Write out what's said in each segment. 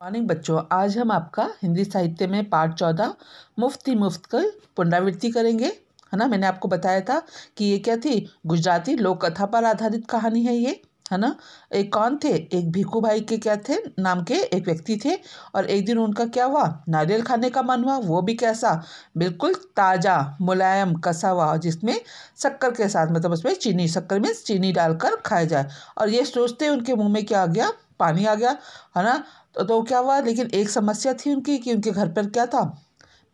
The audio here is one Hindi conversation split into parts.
मॉर्निंग बच्चों, आज हम आपका हिंदी साहित्य में पाठ 14 मुफ्ती मुफ्त की पुनरावृत्ति करेंगे। है ना। मैंने आपको बताया था कि ये क्या थी, गुजराती लोक कथा पर आधारित कहानी है ये। है ना। एक कौन थे, एक भिखू भाई के क्या थे नाम के एक व्यक्ति थे। और एक दिन उनका क्या हुआ, नारियल खाने का मन हुआ। वो भी कैसा, बिल्कुल ताज़ा मुलायम कसा हुआ, जिसमें शक्कर के साथ, मतलब उसमें चीनी, शक्कर में चीनी डालकर खाया जाए। और ये सोचते उनके मुंह में क्या आ गया, पानी आ गया। है ना। तो क्या हुआ, लेकिन एक समस्या थी उनकी कि उनके घर पर क्या था,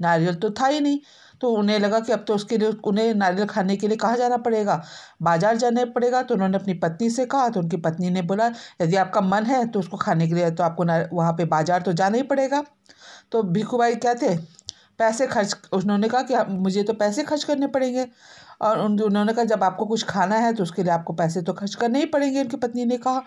नारियल तो था ही नहीं। तो उन्हें लगा कि अब तो उसके लिए उन्हें नारियल खाने के लिए कहाँ जाना पड़ेगा, बाजार जाना पड़ेगा। तो उन्होंने अपनी पत्नी से कहा, तो उनकी पत्नी ने बोला यदि आपका मन है तो उसको खाने के लिए तो आपको वहाँ पे बाजार तो जाना ही पड़ेगा। तो भिखू भाई क्या थे, पैसे खर्च, उन्होंने कहा कि मुझे तो पैसे खर्च करने पड़ेंगे। और उन्होंने कहा जब आपको कुछ खाना है तो उसके लिए आपको पैसे तो खर्च करने ही पड़ेंगे, उनकी पत्नी ने कहा।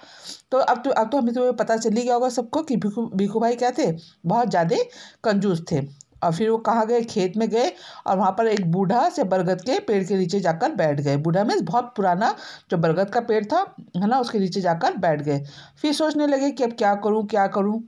तो अब तो हमें तो पता चल ही गया होगा सबको कि भिखू भाई क्या थे, बहुत ज़्यादा कंजूस थे। और फिर वो कहाँ गए, खेत में गए। और वहाँ पर एक बूढ़ा से बरगद के पेड़ के नीचे जाकर बैठ गए। बूढ़ा में बहुत पुराना जो बरगद का पेड़ था, है ना, उसके नीचे जाकर बैठ गए। फिर सोचने लगे कि अब क्या करूँ क्या करूँ।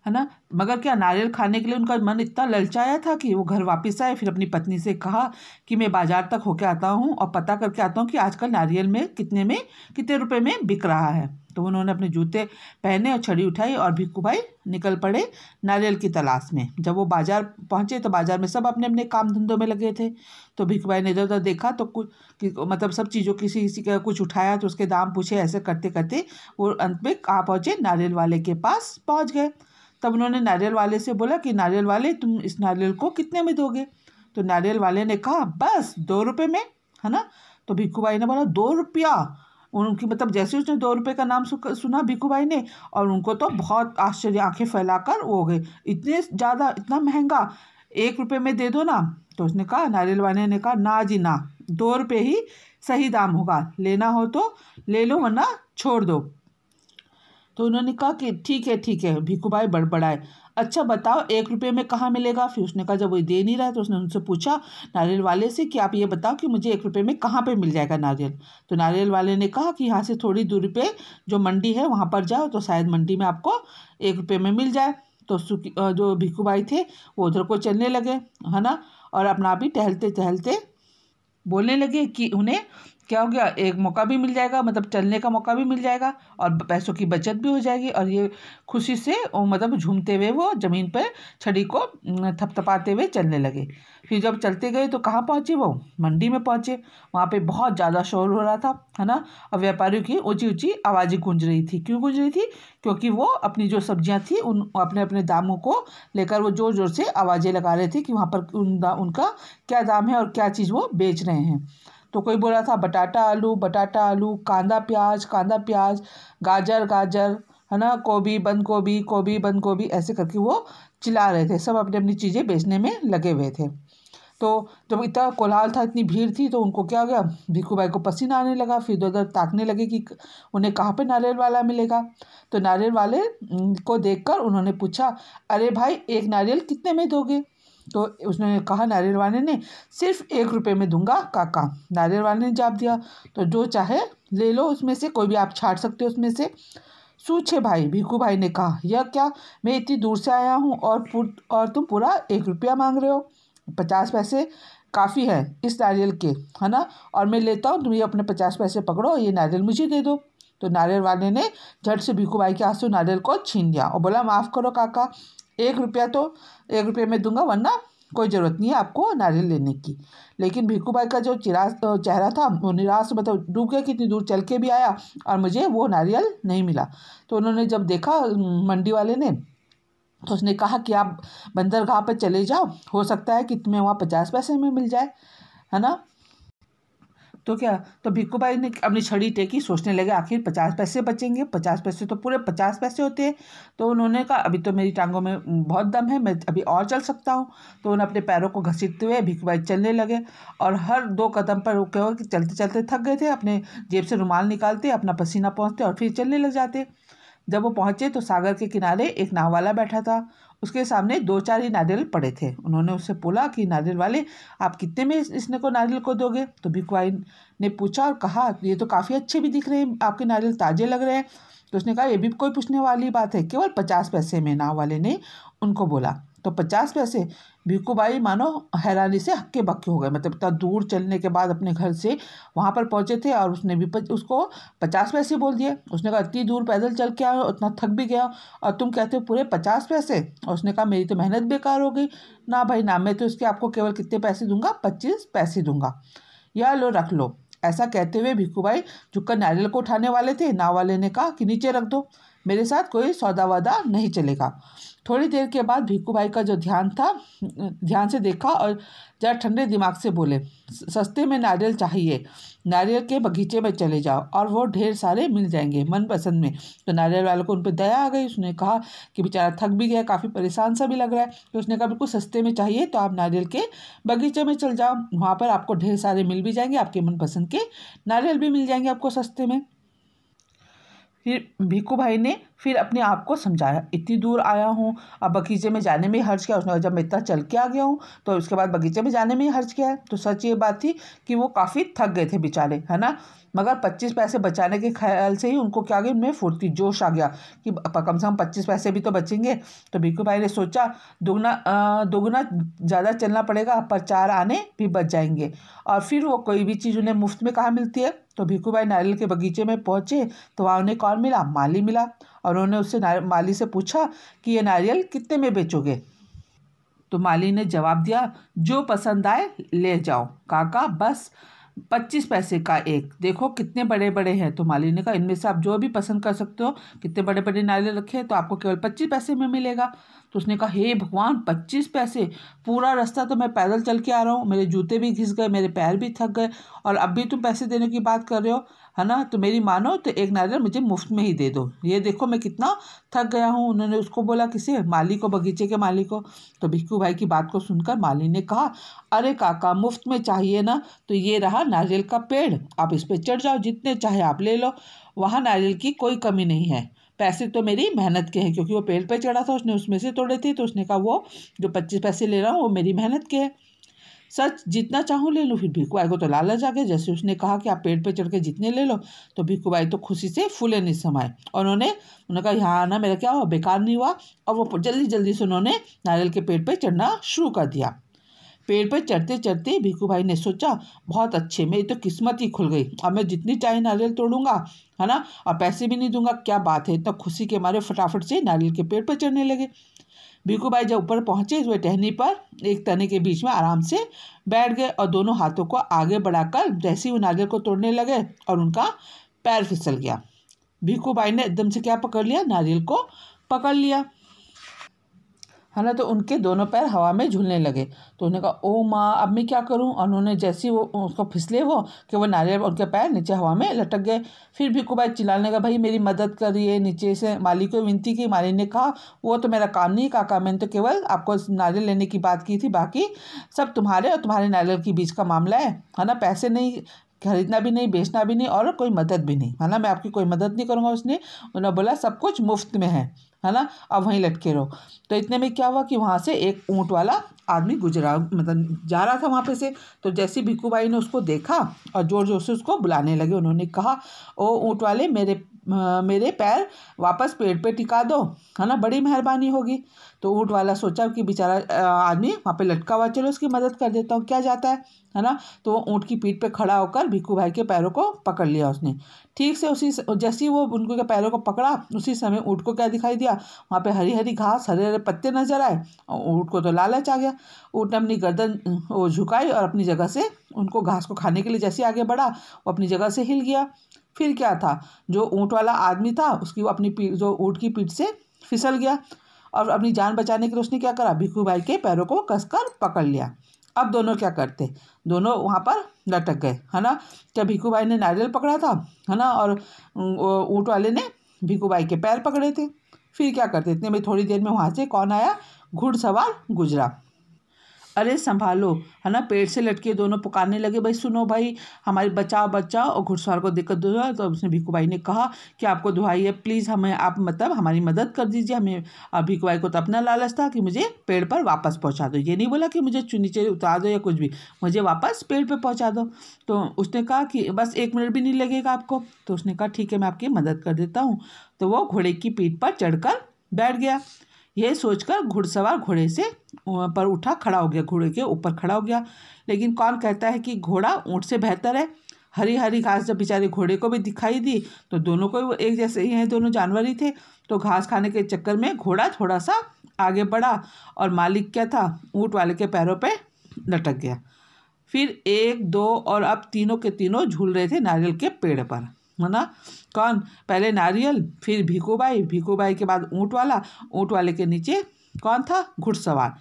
है ना। मगर क्या, नारियल खाने के लिए उनका मन इतना ललचाया था कि वो घर वापस आए। फिर अपनी पत्नी से कहा कि मैं बाजार तक होके आता हूँ और पता करके आता हूँ कि आजकल नारियल में कितने रुपए में बिक रहा है। तो उन्होंने अपने जूते पहने और छड़ी उठाई और भिक्खू भाई निकल पड़े नारियल की तलाश में। जब वो बाजार पहुँचे तो बाजार में सब अपने अपने काम धंधों में लगे थे। तो भिक्खू भाई ने इधर उधर देखा तो मतलब सब चीज़ों किसी किसी का कुछ उठाया तो उसके दाम पूछे। ऐसे करते करते वो अंत में कहाँ पहुँचे, नारियल वाले के पास पहुँच गए। तब उन्होंने नारियल वाले से बोला कि नारियल वाले, तुम इस नारियल को कितने में दोगे। तो नारियल वाले ने कहा बस 2 रुपये में। है ना। तो भिक्खू भाई ने बोला 2 रुपया। उनकी मतलब जैसे उसने 2 रुपये का नाम सुना भिक्खू भाई ने, और उनको तो बहुत आश्चर्य, आंखें फैलाकर वो हो गए, इतने ज़्यादा, इतना महंगा, 1 रुपये में दे दो ना। तो उसने कहा, नारियल वाले ने कहा ना जी ना, 2 रुपये ही सही दाम होगा, लेना हो तो ले लो वरना छोड़ दो। तो उन्होंने कहा कि ठीक है। भिक्खू भाई बड़बड़ाए, अच्छा बताओ 1 रुपये में कहाँ मिलेगा। फिर उसने कहा जब वो दे नहीं रहा तो उसने उनसे पूछा नारियल वाले से कि आप ये बताओ कि मुझे 1 रुपये में कहाँ पे मिल जाएगा नारियल। तो नारियल वाले ने कहा कि यहाँ से थोड़ी दूरी पे जो मंडी है वहाँ पर जाओ तो शायद मंडी में आपको 1 रुपये में मिल जाए। तो जो भिक्खू भाई थे वो उधर को चलने लगे। है ना। और अपना आप ही टहलते टहलते बोलने लगे कि उन्हें क्या हो गया, एक मौका भी मिल जाएगा, मतलब चलने का मौका भी मिल जाएगा और पैसों की बचत भी हो जाएगी। और ये खुशी से मतलब झूमते हुए वो ज़मीन पर छड़ी को थपथपाते हुए चलने लगे। फिर जब चलते गए तो कहाँ पहुँचे, वो मंडी में पहुँचे। वहाँ पे बहुत ज़्यादा शोर हो रहा था। है ना। और व्यापारियों की ऊँची ऊँची आवाज़ें गूंज रही थी। क्यों गूंज रही थी, क्योंकि वो अपनी जो सब्जियाँ थी उन अपने अपने दामों को लेकर वो ज़ोर ज़ोर से आवाज़ें लगा रहे थे कि वहाँ पर उनका क्या दाम है और क्या चीज़ वो बेच रहे हैं। तो कोई बोल रहा था बटाटा आलू, कांदा प्याज, गाजर गाजर, है ना, गोभी बंद गोभी, ऐसे करके वो चिल्ला रहे थे। सब अपनी अपनी चीज़ें बेचने में लगे हुए थे। तो जब इतना कोलाहल था, इतनी भीड़ थी, तो उनको क्या हो गया, भिक्खू भाई को पसीना आने लगा। फिर उधर ताकने लगे कि उन्हें कहाँ पे नारियल वाला मिलेगा। तो नारियल वाले को देखकर उन्होंने पूछा, अरे भाई 1 नारियल कितने में दोगे। तो उसने कहा, नारियल वाले ने, सिर्फ 1 रुपये में दूंगा काका। नारियल वाले ने जवाब दिया, तो जो चाहे ले लो, उसमें से कोई भी आप छाट सकते हो उसमें से। सूछे भाई, भिक्खू भाई ने कहा, यह क्या, मैं इतनी दूर से आया हूँ और तुम पूरा 1 रुपया मांग रहे हो। 50 पैसे काफ़ी है इस नारियल के, है ना, और मैं लेता हूँ, तुम ये अपने 50 पैसे पकड़ो, ये नारियल मुझे दे दो। तो नारियल वाले ने झट से भिक्खू भाई के हाथ से नारियल को छीन लिया और बोला, माफ़ करो काका, 1 रुपया तो 1 रुपये में दूंगा, वरना कोई ज़रूरत नहीं है आपको नारियल लेने की। लेकिन भिक्खू भाई का जो चेहरा था वो निराश, मतलब डूब गया, कितनी दूर चल के भी आया और मुझे वो नारियल नहीं मिला। तो उन्होंने जब देखा मंडी वाले ने, तो उसने कहा कि आप बंदरगाह पर चले जाओ, हो सकता है कि तुम्हें वहाँ 50 पैसे में मिल जाए। है ना। तो क्या, तो भिक्खू भाई ने अपनी छड़ी टेकी, सोचने लगे आखिर 50 पैसे बचेंगे, 50 पैसे तो पूरे 50 पैसे होते हैं। तो उन्होंने कहा अभी तो मेरी टांगों में बहुत दम है, मैं अभी और चल सकता हूँ। तो उन्होंने अपने पैरों को घसीटते हुए भिक्खू भाई चलने लगे। और हर 2 कदम पर वो क्या हुआ कि चलते चलते थक गए थे, अपने जेब से रुमाल निकालते, अपना पसीना पोंछते और फिर चलने लग जाते। जब वो पहुँचे तो सागर के किनारे एक नाव वाला बैठा था। उसके सामने 2-4 ही नारियल पड़े थे। उन्होंने उससे बोला कि नारियल वाले, आप कितने में इसने को नारियल को दोगे। तो भिक्खू भाई ने पूछा और कहा, ये तो काफ़ी अच्छे भी दिख रहे हैं, आपके नारियल ताज़े लग रहे हैं, तो उसने कहा ये भी कोई पूछने वाली बात है, केवल 50 पैसे में, नाव वाले ने उनको बोला। तो 50 पैसे, भिक्खू भाई मानो हैरानी से हक्के बक्के हो गए। मतलब इतना दूर चलने के बाद अपने घर से वहाँ पर पहुँचे थे और उसने भी उसको 50 पैसे बोल दिए। उसने कहा इतनी दूर पैदल चल के आया, उतना थक भी गया और तुम कहते हो पूरे 50 पैसे। और उसने कहा मेरी तो मेहनत बेकार हो गई। ना भाई ना, मैं तो इसके आपको केवल कितने पैसे दूंगा, 25 पैसे दूंगा, या लो रख लो। ऐसा कहते हुए भिक्खू भाई झुककर नारियल को उठाने वाले थे। नाव वाले ने कहा कि नीचे रख दो, मेरे साथ कोई सौदा वादा नहीं चलेगा। थोड़ी देर के बाद भिक्खू भाई का जो ध्यान था, ध्यान से देखा और जरा ठंडे दिमाग से बोले, सस्ते में नारियल चाहिए, नारियल के बगीचे में चले जाओ और वो ढेर सारे मिल जाएंगे मनपसंद में। तो नारियल वाले को उन पर दया आ गई। उसने कहा कि बेचारा थक भी गया, काफ़ी परेशान सा भी लग रहा है। तो उसने कहा बिल्कुल सस्ते में चाहिए तो आप नारियल के बगीचे में चल जाओ, वहाँ पर आपको ढेर सारे मिल भी जाएंगे, आपके मनपसंद के नारियल भी मिल जाएंगे आपको सस्ते में। फिर भिक्खू भाई ने फिर अपने आप को समझाया, इतनी दूर आया हूँ, अब बगीचे में जाने में ही हर्ज क्या। उसने कहा जब मैं इतना चल के आ गया हूँ तो उसके बाद बगीचे में जाने में ही हर्ज क्या है। तो सच ये बात थी कि वो काफ़ी थक गए थे बेचारे, है ना। मगर 25 पैसे बचाने के ख्याल से ही उनको क्या गई, उनमें फुर्ती जोश आ गया कि कम से कम 25 पैसे भी तो बचेंगे। तो भिक्खू भाई ने सोचा दोगुना ज़्यादा चलना पड़ेगा पर 4 आने भी बच जाएंगे। और फिर वो कोई भी चीज़ उन्हें मुफ्त में कहाँ मिलती है। तो भिक्खू भाई नारियल के बगीचे में पहुँचे तो वहाँ उन्हें कौन मिला, माली मिला। और उन्होंने उससे माली से पूछा कि ये नारियल कितने में बेचोगे। तो माली ने जवाब दिया, जो पसंद आए ले जाओ काका, बस 25 पैसे का एक, देखो कितने बड़े बड़े हैं। तो माली ने कहा इनमें से आप जो भी पसंद कर सकते हो, कितने बड़े बड़े नारियल रखे हैं तो आपको केवल 25 पैसे में मिलेगा। तो उसने कहा हे भगवान, 25 पैसे, पूरा रास्ता तो मैं पैदल चल के आ रहा हूँ, मेरे जूते भी घिस गए, मेरे पैर भी थक गए और अब भी तुम पैसे देने की बात कर रहे हो, है ना। तो मेरी मानो तो एक नारियल मुझे मुफ्त में ही दे दो, ये देखो मैं कितना थक गया हूँ। उन्होंने उसको बोला, किसे, माली को, बगीचे के माली को। तो भिक्खू भाई की बात को सुनकर माली ने कहा, अरे काका मुफ्त में चाहिए ना, तो ये रहा नारियल का पेड़, आप इस पे चढ़ जाओ, जितने चाहे आप ले लो, वहाँ नारियल की कोई कमी नहीं है। पैसे तो मेरी मेहनत के हैं, क्योंकि वो पेड़ पे चढ़ा था, उसने उसमें से तोड़े थे। तो उसने कहा वो जो 25 पैसे ले रहा हूँ वो मेरी मेहनत के हैं, सच जितना चाहूँ ले लो। फिर भिक्खू भाई को तो लालच आ गया, जैसे उसने कहा कि आप पेड़ पे चढ़ के जितने ले लो, तो भिक्खू भाई तो खुशी से फूले नहीं समाये। और उन्होंने कहा यहाँ ना मेरा क्या हुआ, बेकार नहीं हुआ। और वो जल्दी जल्दी से उन्होंने नारियल के पेड़ पे चढ़ना शुरू कर दिया। पेड़ पर चढ़ते चढ़ते भिक्खू भाई ने सोचा, बहुत अच्छे, मेरी तो किस्मत ही खुल गई, अब मैं जितनी चाहे नारियल तोड़ूंगा, है ना, और पैसे भी नहीं दूंगा, क्या बात है। इतना खुशी के मारे फटाफट से नारियल के पेड़ पर चढ़ने लगे। भिक्खू भाई जब ऊपर पहुंचे, वे टहनी पर एक तने के बीच में आराम से बैठ गए और दोनों हाथों को आगे बढ़ाकर जैसे ही वो नारियल को तोड़ने लगे और उनका पैर फिसल गया। भिक्खू भाई ने एकदम से क्या पकड़ लिया, नारियल को पकड़ लिया, है ना। तो उनके दोनों पैर हवा में झूलने लगे। तो उन्होंने कहा ओ माँ, अब मैं क्या करूँ। और उन्होंने जैसे वो उसको फिसले वो कि वो नारियल, उनके पैर नीचे हवा में लटक गए। फिर भिक्खू भाई चिल्लाने लगा, भाई मेरी मदद करिए। नीचे से माली को विनती की। माली ने कहा वो तो मेरा काम नहीं काका, मैंने तो केवल आपको नारियल लेने की बात की थी, बाकी सब तुम्हारे और तुम्हारे नारियल के बीच का मामला है ना। पैसे नहीं, खरीदना भी नहीं, बेचना भी नहीं और कोई मदद भी नहीं, है ना, मैं आपकी कोई मदद नहीं करूँगा। उन्होंने बोला सब कुछ मुफ्त में है ना, अब वहीं लटके रहो। तो इतने में क्या हुआ कि वहाँ से एक ऊँट वाला आदमी गुजरा, मतलब जा रहा था वहाँ पे से। तो जैसे भिक्खू भाई ने उसको देखा और जोर जोर से उसको बुलाने लगे। उन्होंने कहा, ओ ऊँट वाले, मेरे पैर वापस पेड़ पे टिका दो, है ना, बड़ी मेहरबानी होगी। तो ऊँट वाला सोचा कि बेचारा आदमी वहाँ पे लटका हुआ, चलो उसकी मदद कर देता हूँ, क्या जाता है ना। तो वो ऊँट की पीठ पे खड़ा होकर भिक्खू भाई के पैरों को पकड़ लिया उसने। ठीक से उसी जैसे ही वो उनको के पैरों को पकड़ा, उसी समय ऊँट को क्या दिखाई दिया, वहाँ पे हरी हरी घास, हरे हरे पत्ते नजर आए। और ऊँट को तो लालच आ गया। ऊँट ने अपनी गर्दन वो झुकाई और अपनी जगह से उनको घास को खाने के लिए जैसे आगे बढ़ा, वो अपनी जगह से हिल गया। फिर क्या था, जो ऊँट वाला आदमी था उसकी वो अपनी पीठ, जो ऊँट की पीठ से फिसल गया। और अपनी जान बचाने के लिए उसने क्या करा, भिक्खू भाई के पैरों को कसकर पकड़ लिया। अब दोनों क्या करते, दोनों वहाँ पर लटक गए, है ना। जब भिक्खू भाई ने नारियल पकड़ा था, है ना, और ऊँट वाले ने भिक्खू भाई के पैर पकड़े थे। फिर क्या करते, इतने में थोड़ी देर में वहाँ से कौन आया, घुड़सवार गुजरा। अरे संभालो, है ना। पेड़ से लटके दोनों पुकारने लगे, भाई सुनो भाई, हमारी बचाओ बचाओ। और घुड़सवार को देखकर दुआ, तो उसने भिक्खू भाई ने कहा कि आपको दुहाई है, प्लीज़ हमें आप मतलब हमारी मदद कर दीजिए हमें। भिक्खू भाई को तो अपना लालच था कि मुझे पेड़ पर वापस पहुंचा दो, ये नहीं बोला कि मुझे नीचे उतार दो या कुछ भी, मुझे वापस पेड़ पर पहुंचा दो। तो उसने कहा कि बस 1 मिनट भी नहीं लगेगा आपको। तो उसने कहा ठीक है, मैं आपकी मदद कर देता हूँ। तो वो घोड़े की पीठ पर चढ़कर बैठ गया। यह सोचकर घुड़सवार घोड़े से पर उठा खड़ा हो गया, घोड़े के ऊपर खड़ा हो गया। लेकिन कौन कहता है कि घोड़ा ऊँट से बेहतर है। हरी हरी घास जब बेचारे घोड़े को भी दिखाई दी तो दोनों को एक जैसे ही हैं, दोनों जानवर ही थे। तो घास खाने के चक्कर में घोड़ा थोड़ा सा आगे बढ़ा और मालिक क्या था, ऊँट वाले के पैरों पे लटक गया। फिर 1 2 और अब तीनों के तीनों झूल रहे थे नारियल के पेड़ पर, है ना। कौन, पहले नारियल, फिर भिक्खू भाई के बाद ऊँट वाले के नीचे कौन था, घुड़सवार।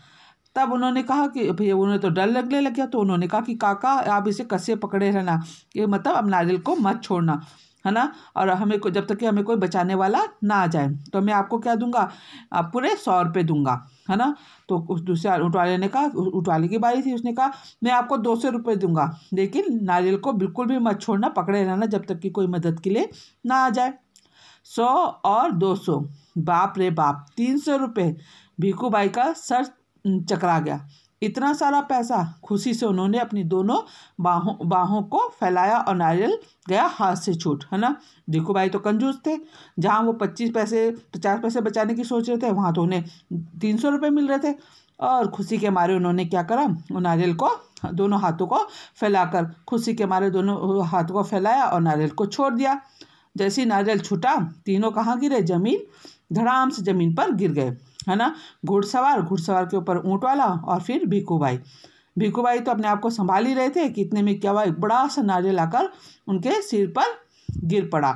तब उन्होंने कहा कि भैया, उन्हें तो डर लगने लग गया। तो उन्होंने कहा कि काका आप इसे कसे पकड़े रहना, ये मतलब अब नारियल को मत छोड़ना, है ना। और हमें को जब तक कि हमें कोई बचाने वाला ना आ जाए, तो मैं आपको क्या दूंगा, पूरे 100 रुपये दूंगा, है ना। तो उस दूसरे ऊँट वाले ने कहा, ऊँट वाले की बारी थी, उसने कहा मैं आपको 200 रुपये दूंगा, लेकिन नारियल को बिल्कुल भी मत छोड़ना, पकड़े रहना जब तक कि कोई मदद के लिए ना आ जाए। 100 और 200, बाप रे बाप, 300 रुपये। भिक्खू भाई का सर चकरा गया। इतना सारा पैसा। खुशी से उन्होंने अपनी दोनों बाहों को फैलाया और नारियल गया हाथ से छूट, है ना। भिक्खू भाई तो कंजूस थे, जहाँ वो 50 पैसे बचाने की सोच रहे थे, वहाँ तो उन्हें 300 रुपये मिल रहे थे। और खुशी के मारे उन्होंने क्या करा, वो नारियल को दोनों हाथों को फैलाकर, खुशी के मारे दोनों हाथों को फैलाया और नारियल को छोड़ दिया। जैसे ही नारियल छूटा, तीनों कहाँ गिरे, धड़ाम से जमीन पर गिर गए, है ना। घुड़सवार के ऊपर ऊँट वाला और फिर भिक्खू भाई तो अपने आप को संभाल ही रहे थे कि इतने में क्या हुआ, एक बड़ा सा नारियल आकर उनके सिर पर गिर पड़ा,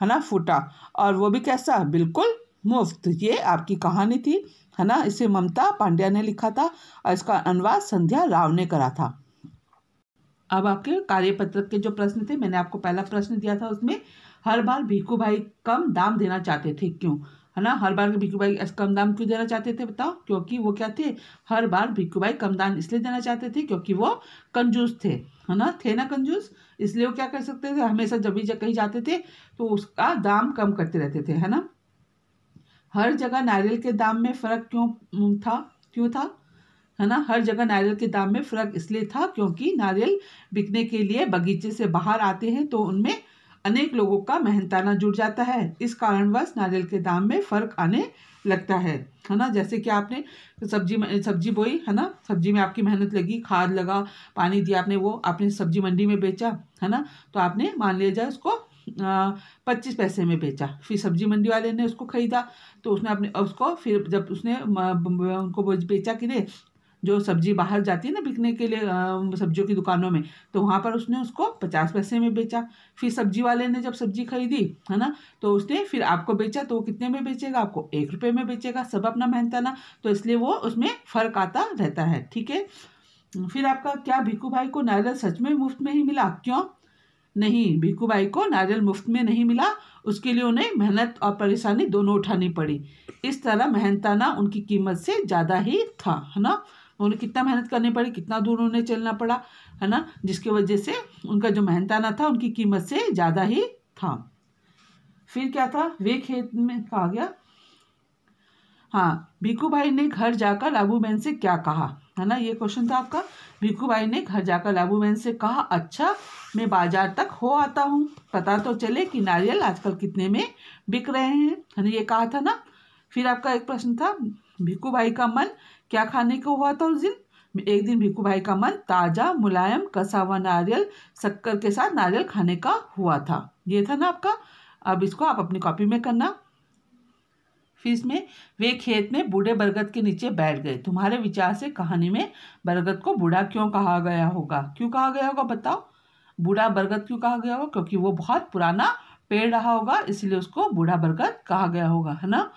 है ना, फूटा। और वो भी कैसा, बिल्कुल मुफ्त। ये आपकी कहानी थी, है ना। इसे ममता पांड्या ने लिखा था और इसका अनुवाद संध्या राव ने करा था। अब आपके कार्यपत्रक के जो प्रश्न थे, मैंने आपको पहला प्रश्न दिया था, उसमें हर बार भिक्खू भाई कम दाम देना चाहते थे, क्यों, है ना। हर बार भिक्खू भाई कम दाम क्यों देना चाहते थे, बताओ। क्योंकि वो क्या थे, हर बार भिक्खू भाई कम दाम इसलिए देना चाहते थे क्योंकि वो कंजूस थे, है ना, थे ना कंजूस। इसलिए वो क्या कर सकते थे, हमेशा जब भी कहीं जाते थे तो उसका दाम कम करते रहते थे, है ना। हर जगह नारियल के दाम में फर्क क्यों था, है ना। हर जगह नारियल के दाम में फर्क इसलिए था क्योंकि नारियल बिकने के लिए बगीचे से बाहर आते हैं, तो उनमें अनेक लोगों का मेहनताना जुड़ जाता है। इस कारणवश नारियल के दाम में फर्क आने लगता है ना। जैसे कि आपने सब्जी बोई, है ना, सब्जी में आपकी मेहनत लगी, खाद लगा, पानी दिया आपने, वो आपने सब्जी मंडी में बेचा, है ना। तो आपने मान लिया जाए उसको 25 पैसे में बेचा, फिर सब्जी मंडी वाले ने उसको खरीदा, तो उसने अपने उसको फिर जब उसने उनको बेचा कि नहीं, जो सब्जी बाहर जाती है ना बिकने के लिए सब्जियों की दुकानों में, तो वहाँ पर उसने उसको 50 पैसे में बेचा। फिर सब्जी वाले ने जब सब्जी खरीदी, है ना, तो उसने फिर आपको बेचा, तो वो कितने में बेचेगा, आपको 1 रुपये में बेचेगा, सब अपना मेहनताना, तो इसलिए वो उसमें फर्क आता रहता है, ठीक है। फिर आपका क्या भिक्खू भाई को नारियल सच में मुफ्त में ही मिला, क्यों, नहीं, भिक्खू भाई को नारियल मुफ्त में नहीं मिला, उसके लिए उन्हें मेहनत और परेशानी दोनों उठानी पड़ी। इस तरह मेहनताना उनकी कीमत से ज़्यादा ही था, है ना। उन्हें कितना मेहनत करनी पड़ी, कितना दूर उन्हें चलना पड़ा, है ना, जिसकी वजह से उनका जो मेहनताना था उनकी कीमत से ज़्यादा ही था। फिर क्या था, वे खेत में कहा गया, हाँ, भिक्खू भाई ने घर जाकर लाबू बहन से क्या कहा, है ना, ये क्वेश्चन था आपका। भिक्खू भाई ने घर जाकर लाबू बहन से कहा, अच्छा मैं बाजार तक हो आता हूँ, पता तो चले कि नारियल आजकल कितने में बिक रहे हैं, है ना, ये कहा था ना। फिर आपका एक प्रश्न था, भिक्खू भाई का मन क्या खाने को हुआ था उस दिन। एक दिन भिक्खू भाई का मन ताज़ा मुलायम कसा हुआ नारियल शक्कर के साथ नारियल खाने का हुआ था, ये था ना आपका। अब इसको आप अपनी कॉपी में करना। फिर इसमें वे खेत में बूढ़े बरगद के नीचे बैठ गए। तुम्हारे विचार से कहानी में बरगद को बूढ़ा क्यों कहा गया होगा, क्यों कहा गया होगा, बताओ। बूढ़ा बरगद क्यों कहा गया होगा, क्योंकि वो बहुत पुराना पेड़ रहा होगा, इसलिए उसको बूढ़ा बरगद कहा गया होगा, है ना।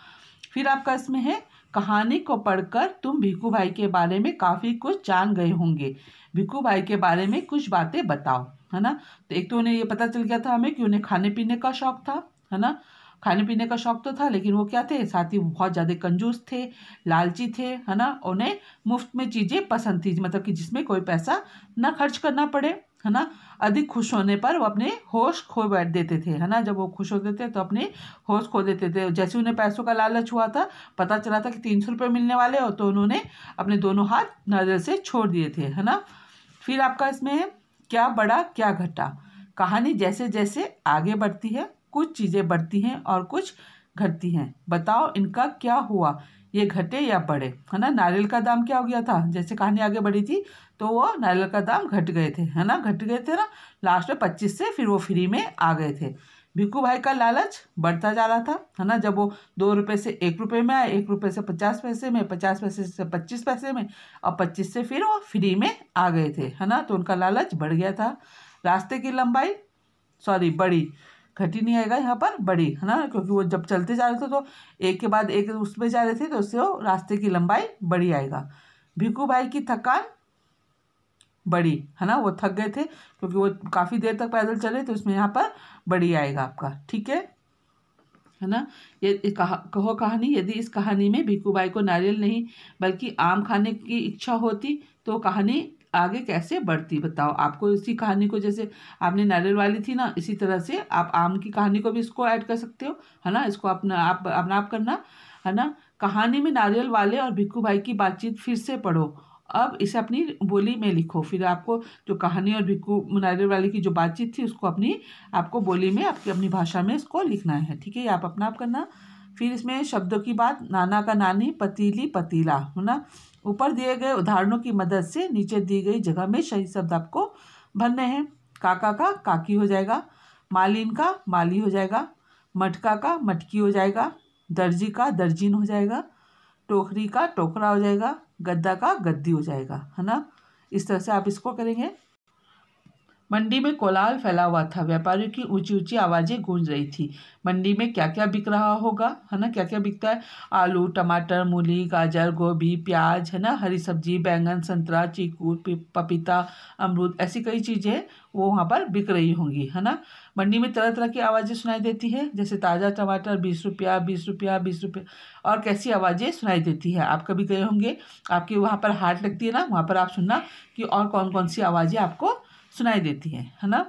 फिर आपका इसमें है, कहानी को पढ़कर तुम भिक्खू भाई के बारे में काफ़ी कुछ जान गए होंगे। भिक्खू भाई के बारे में कुछ बातें बताओ, है ना। तो एक तो उन्हें ये पता चल गया था हमें कि उन्हें खाने पीने का शौक था, है ना, खाने पीने का शौक तो था, लेकिन वो क्या थे, साथ ही बहुत ज़्यादा कंजूस थे, लालची थे, है ना। उन्हें मुफ्त में चीज़ें पसंद थी, मतलब कि जिसमें कोई पैसा ना खर्च करना पड़े, है ना। अधिक खुश होने पर वो अपने होश खो बैठ देते थे, है ना। जब वो खुश होते थे तो अपने होश खो देते थे। जैसे उन्हें पैसों का लालच हुआ था, पता चला था कि 300 रुपये मिलने वाले हो, तो उन्होंने अपने दोनों हाथ नारियल से छोड़ दिए थे, है ना। फिर आपका इसमें है क्या बढ़ा क्या घटा। कहानी जैसे जैसे आगे बढ़ती है, कुछ चीज़ें बढ़ती हैं और कुछ घटती हैं। बताओ इनका क्या हुआ, ये घटे या बढ़े, है ना। नारियल का दाम क्या हो गया था, जैसे कहानी आगे बढ़ी थी तो वो नारियल का दाम घट गए थे, है ना, घट गए थे ना। लास्ट में 25 से फिर वो फ्री में आ गए थे। भिक्खू भाई का लालच बढ़ता जा रहा था, है ना। जब वो 2 रुपये से 1 रुपये में आए, 1 रुपये से 50 पैसे में, 50 पैसे से 25 पैसे में, और 25 से फिर वो फ्री में आ गए थे, है ना। तो उनका लालच बढ़ गया था। रास्ते की लंबाई बड़ी, घटी नहीं आएगा यहाँ पर, बड़ी, है ना, क्योंकि वो जब चलते जा रहे थे तो एक के बाद एक उसमें जा रहे थे, तो उससे वो रास्ते की लंबाई बड़ी आएगा। भिक्खू भाई की थकान बड़ी, है ना, वो थक गए थे क्योंकि वो काफ़ी देर तक पैदल चले, तो उसमें यहाँ पर बड़ी आएगा आपका, ठीक है ना। ये कहो कहानी, यदि इस कहानी में भिक्खू भाई को नारियल नहीं बल्कि आम खाने की इच्छा होती तो कहानी आगे कैसे बढ़ती, बताओ। आपको इसी कहानी को, जैसे आपने नारियल वाली थी ना, इसी तरह से आप आम की कहानी को भी इसको ऐड कर सकते हो, है ना। इसको अपना आप करना, है ना। कहानी में नारियल वाले और भिक्खू भाई की बातचीत फिर से पढ़ो, अब इसे अपनी बोली में लिखो। फिर आपको जो कहानी और भिक्खू नारियल वाले की जो बातचीत थी उसको आपको बोली में अपनी भाषा में इसको लिखना है, ठीक है। ये आप अपना आप करना। फिर इसमें शब्दों की बात, नाना का नानी, पतीली पतीला, है ना। ऊपर दिए गए उदाहरणों की मदद से नीचे दी गई जगह में सही शब्द आपको भरने हैं। काका का काकी हो जाएगा, मालिन का माली हो जाएगा, मटका का मटकी हो जाएगा, दर्जी का दर्जीन हो जाएगा, टोकरी का टोकरा हो जाएगा, गद्दा का गद्दी हो जाएगा, है ना। इस तरह से आप इसको करेंगे। मंडी में कोलाहल फैला हुआ था, व्यापारियों की ऊंची ऊंची आवाज़ें गूंज रही थी। मंडी में क्या क्या बिक रहा होगा, है ना, क्या क्या बिकता है। आलू, टमाटर, मूली, गाजर, गोभी, प्याज, है ना, हरी सब्जी, बैंगन, संतरा, चीकू, पपीता, अमरूद, ऐसी कई चीज़ें वो वहाँ पर बिक रही होंगी, है ना। मंडी में तरह तरह की आवाज़ें सुनाई देती है, जैसे ताज़ा टमाटर 20 रुपया, 20 रुपया, 20 रुपया, और कैसी आवाज़ें सुनाई देती है। आप कभी गए होंगे, आपके वहाँ पर हाट लगती है ना, वहाँ पर आप सुनना कि और कौन कौन सी आवाज़ें आपको सुनाई देती है ना।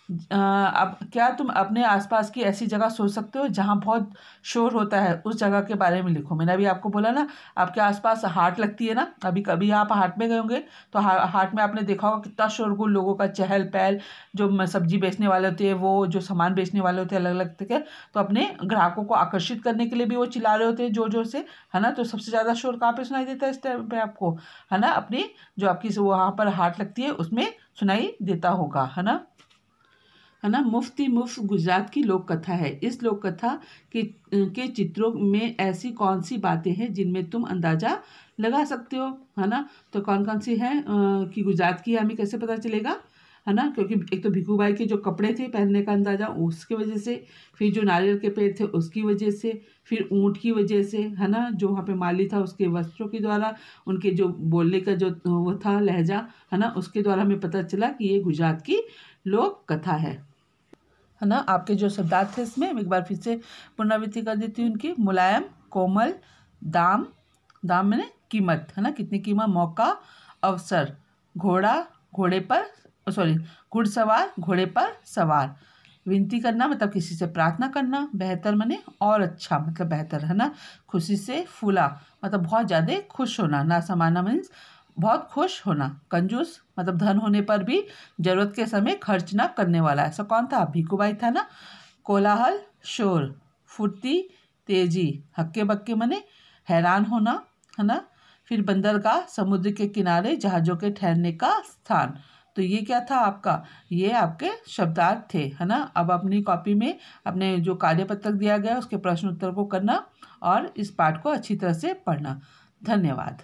अब क्या तुम अपने आसपास की ऐसी जगह सोच सकते हो जहाँ बहुत शोर होता है, उस जगह के बारे में लिखो। मैंने अभी आपको बोला ना, आपके आसपास हाट लगती है ना, अभी कभी आप हाट में गए होंगे तो हाट में आपने देखा होगा कितना शोरगुल, लोगों का चहल पहल। जो सब्जी बेचने वाले होते हैं, वो जो सामान बेचने वाले होते हैं अलग अलग तरह के, तो अपने ग्राहकों को आकर्षित करने के लिए भी वो चिल्ला रहे होते हैं जोर जोर से, है ना। तो सबसे ज़्यादा शोर कहाँ पे सुनाई देता है इस टाइम पे आपको, है ना, अपनी जो आपकी वहाँ पर हाट लगती है उसमें सुनाई देता होगा, है ना। मुफ्ती मुफ्त गुजरात की लोक कथा है। इस लोक कथा के चित्रों में ऐसी कौन सी बातें हैं जिनमें तुम अंदाजा लगा सकते हो, है ना। तो कौन कौन सी है कि गुजरात की है, हमें कैसे पता चलेगा, है ना। क्योंकि एक तो भिक्खू भाई के जो कपड़े थे पहनने का अंदाजा उसकी वजह से, फिर जो नारियल के पेड़ थे उसकी वजह से, फिर ऊँट की वजह से, है ना, जो वहाँ पे माली था उसके वस्त्रों के द्वारा, उनके जो बोलने का जो वो था लहजा, है ना, उसके द्वारा हमें पता चला कि ये गुजरात की लोक कथा है ना। आपके जो शब्दार्थ थे इसमें एक बार फिर से पुनरावृत्ति कर देती हूँ उनकी। मुलायम, कोमल, दाम, दाम मैंने कीमत, है ना, कितनी कीमत, मौका, अवसर, घोड़ा, घोड़े पर घुड़सवार, घोड़े पर सवार, विनती करना मतलब किसी से प्रार्थना करना, बेहतर माने और अच्छा मतलब बेहतर, है ना, खुशी से फूला मतलब बहुत ज़्यादा खुश होना, ना समाना मीन्स बहुत खुश होना, कंजूस मतलब धन होने पर भी जरूरत के समय खर्च ना करने वाला, ऐसा कौन था, भिक्खू भाई था ना। कोलाहल, शोर, फुर्ती, तेजी, हक्के बक्के मने हैरान होना, है ना। फिर बंदरगाह, समुद्र के किनारे जहाज़ों के ठहरने का स्थान। तो ये क्या था आपका, ये आपके शब्दार्थ थे, है ना। अब अपनी कॉपी में अपने जो कार्यपत्रक दिया गया उसके प्रश्न उत्तर को करना और इस पाठ को अच्छी तरह से पढ़ना। धन्यवाद।